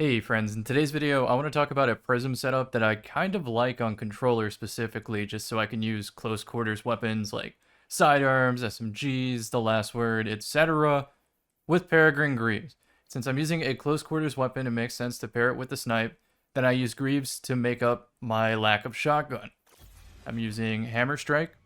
Hey friends, in today's video I want to talk about a prism setup that I kind of like on controller specifically, just so I can use close quarters weapons like sidearms, SMGs, the last word, etc. with Peregrine Greaves. Since I'm using a close quarters weapon, it makes sense to pair it with the snipe. Then I use Greaves to make up my lack of shotgun. I'm using Hammer Strike,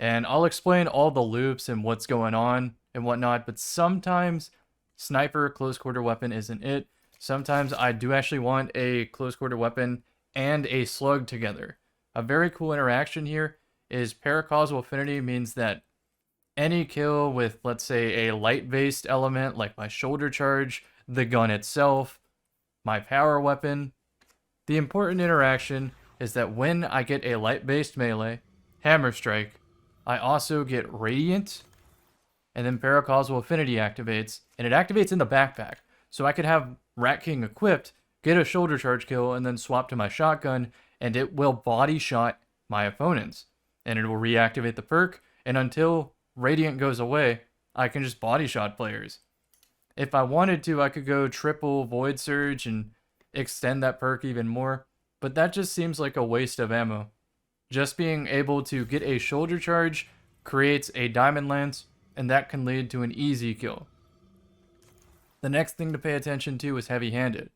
and I'll explain all the loops and what's going on and whatnot, but sometimes sniper close quarter weapon isn't it. Sometimes I do actually want a close quarter weapon and a slug together. A very cool interaction here is Paracausal Affinity means that any kill with, let's say, a light-based element like my shoulder charge, the gun itself, my power weapon, the important interaction is that when I get a light-based melee, Hammer Strike, I also get Radiant, and then Paracausal Affinity activates, and it activates in the backpack. So I could have Rat King equipped, get a shoulder charge kill, and then swap to my shotgun, and it will body shot my opponents. And it will reactivate the perk, and until Radiant goes away, I can just body shot players. If I wanted to, I could go triple Void Surge and extend that perk even more, but that just seems like a waste of ammo. Just being able to get a shoulder charge creates a Diamond Lance, and that can lead to an easy kill. The next thing to pay attention to is heavy-handed.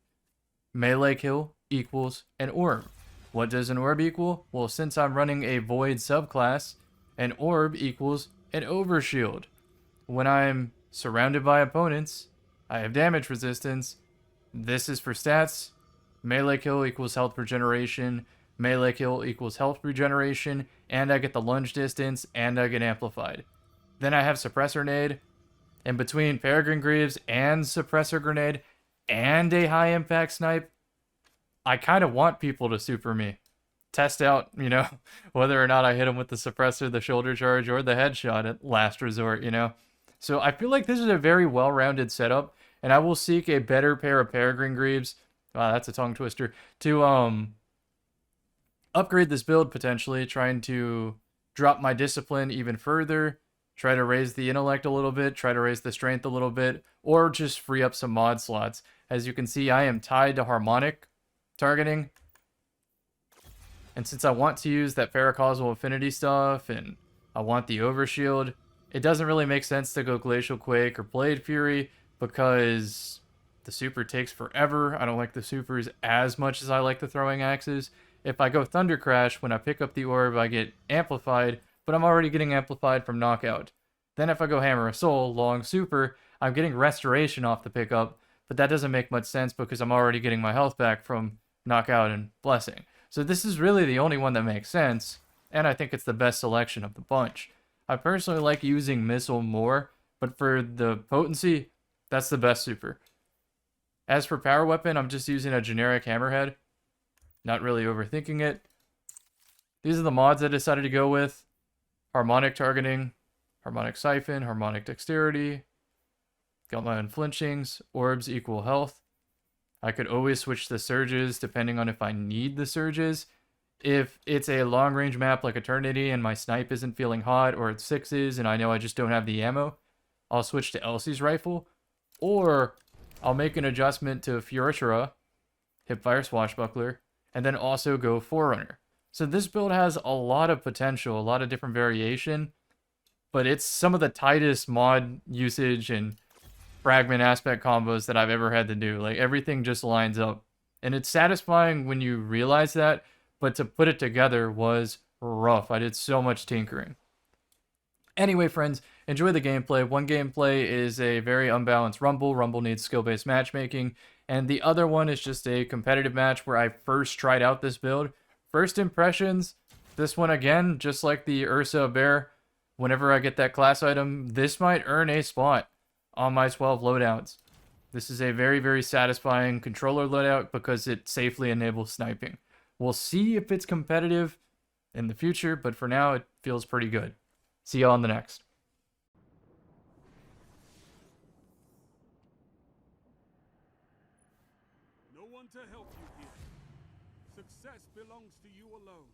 Melee kill equals an orb. What does an orb equal? Well, since I'm running a void subclass, an orb equals an overshield. When I'm surrounded by opponents, I have damage resistance. This is for stats. Melee kill equals health regeneration. Melee kill equals health regeneration. And I get the lunge distance, and I get amplified. Then I have suppressor nade. And between Peregrine Greaves and suppressor grenade and a high impact snipe, I kind of want people to super me. Test out, whether or not I hit them with the suppressor, the shoulder charge, or the headshot at last resort, So I feel like this is a very well-rounded setup, and I will seek a better pair of Peregrine Greaves. Wow, that's a tongue twister. To upgrade this build potentially, trying to drop my discipline even further, try to raise the intellect a little bit, try to raise the strength a little bit, or just free up some mod slots. As you can see, I am tied to harmonic targeting. And since I want to use that Paracausal Affinity stuff, and I want the overshield, it doesn't really make sense to go Glacial Quake or Blade Fury, because the super takes forever. I don't like the supers as much as I like the throwing axes. If I go Thunder Crash, when I pick up the orb, I get amplified, but I'm already getting amplified from knockout. Then if I go Hammer of Soul, long super, I'm getting restoration off the pickup, but that doesn't make much sense because I'm already getting my health back from knockout and blessing. So this is really the only one that makes sense, and I think it's the best selection of the bunch. I personally like using Missile more, but for the potency, that's the best super. As for power weapon, I'm just using a generic hammerhead. Not really overthinking it. These are the mods I decided to go with. Harmonic targeting, harmonic siphon, harmonic dexterity. Got my unflinchings, orbs equal health. I could always switch the surges depending on if I need the surges. If it's a long range map like Eternity and my snipe isn't feeling hot, or it's sixes and I know I just don't have the ammo, I'll switch to Elsie's rifle. Or I'll make an adjustment to Furitra, Hipfire Swashbuckler, and then also go Forerunner. So this build has a lot of potential, a lot of different variation, but it's some of the tightest mod usage and fragment aspect combos that I've ever had to do. Like, everything just lines up. And it's satisfying when you realize that, but to put it together was rough. I did so much tinkering. Anyway, friends, enjoy the gameplay. One gameplay is a very unbalanced Rumble. Rumble needs skill-based matchmaking. And the other one is just a competitive match where I first tried out this build. First impressions, this one again, just like the Ursa Bear, whenever I get that class item, this might earn a spot on my 12 loadouts. This is a very, very satisfying controller loadout because it safely enables sniping. We'll see if it's competitive in the future, but for now, it feels pretty good. See y'all on the next. No one to help you here. Success belongs to you alone.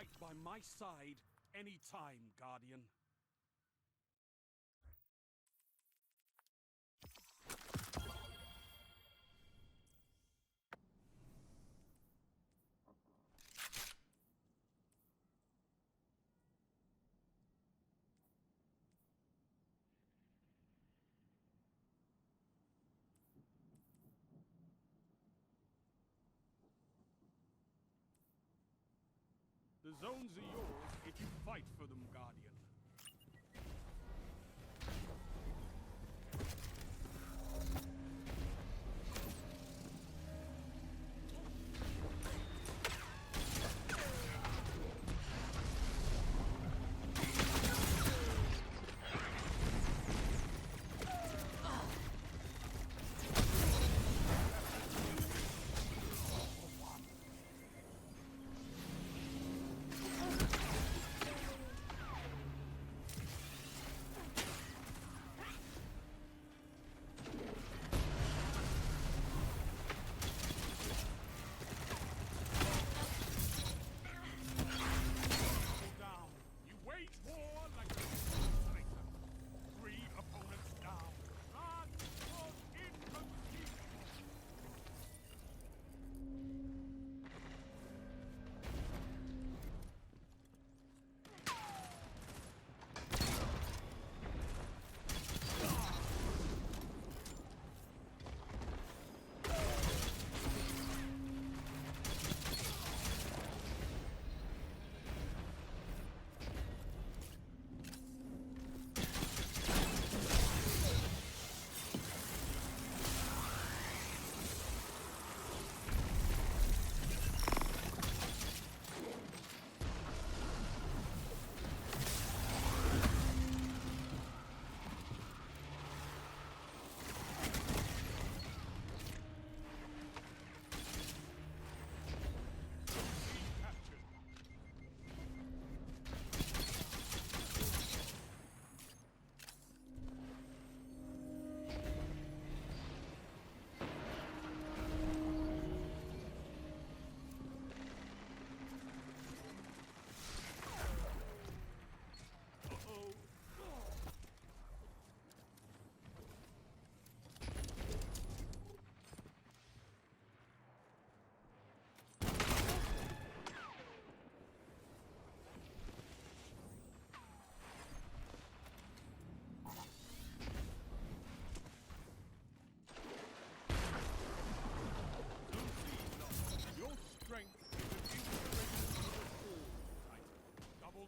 fight by my side anytime, Guardian. The zones are yours if you fight for them, Guardian.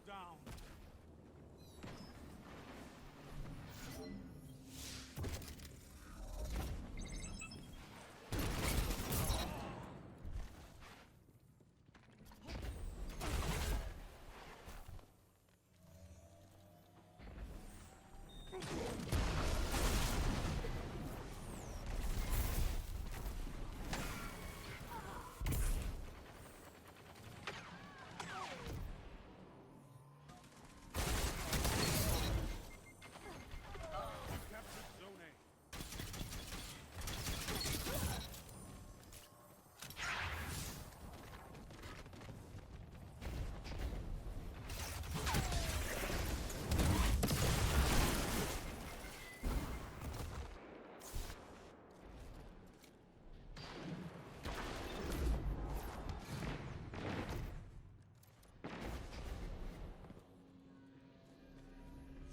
Down.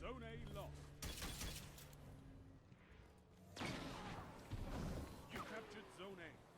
Zone A lost. You captured Zone A.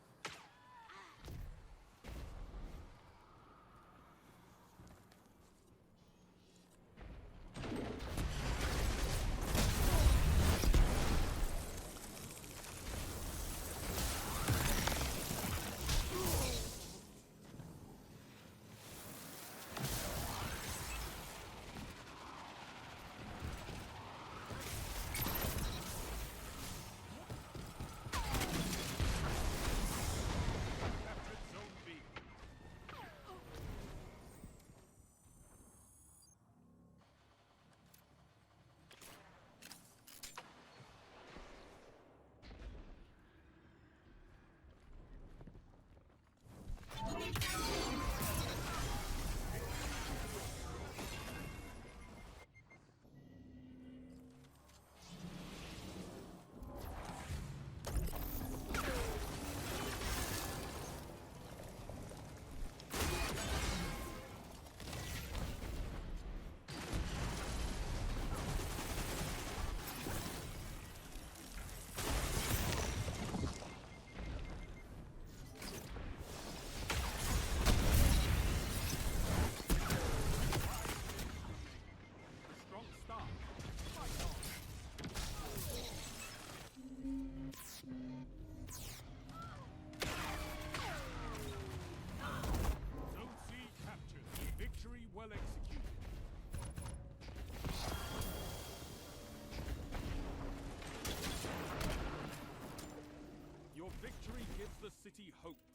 well executed. Your victory gives the city hope.